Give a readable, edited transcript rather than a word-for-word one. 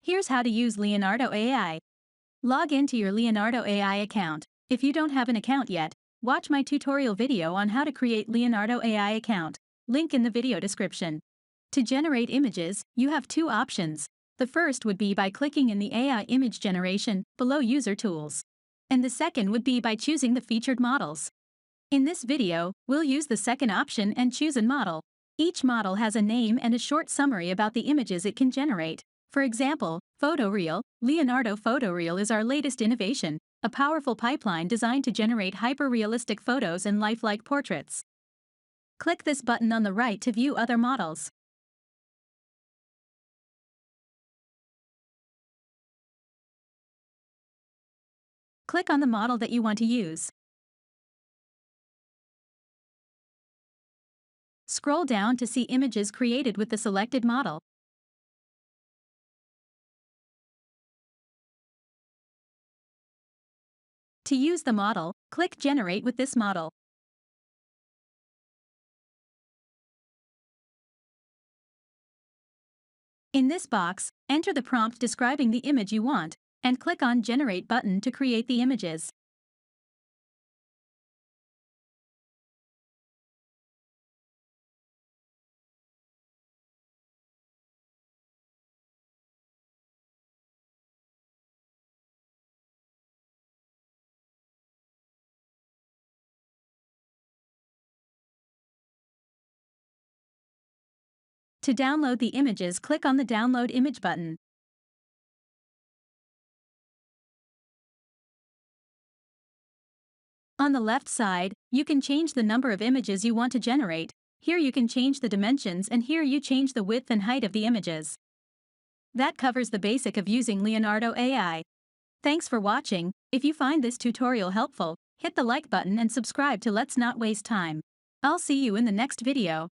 Here's how to use Leonardo AI. Log into your Leonardo AI account. If you don't have an account yet, watch my tutorial video on how to create Leonardo AI account. Link in the video description. To generate images, you have two options. The first would be by clicking in the AI image generation below User Tools. And the second would be by choosing the featured models. In this video, we'll use the second option and choose a model. Each model has a name and a short summary about the images it can generate. For example, PhotoReal. Leonardo PhotoReal is our latest innovation, a powerful pipeline designed to generate hyper-realistic photos and lifelike portraits. Click this button on the right to view other models. Click on the model that you want to use. Scroll down to see images created with the selected model. To use the model, click Generate with this model. In this box, enter the prompt describing the image you want, and click on Generate button to create the images. To download the images, click on the Download Image button. On the left side, you can change the number of images you want to generate. Here you can change the dimensions, and here you change the width and height of the images. That covers the basic of using Leonardo AI. Thanks for watching. If you find this tutorial helpful, hit the like button and subscribe to Let's Not Waste Time. I'll see you in the next video.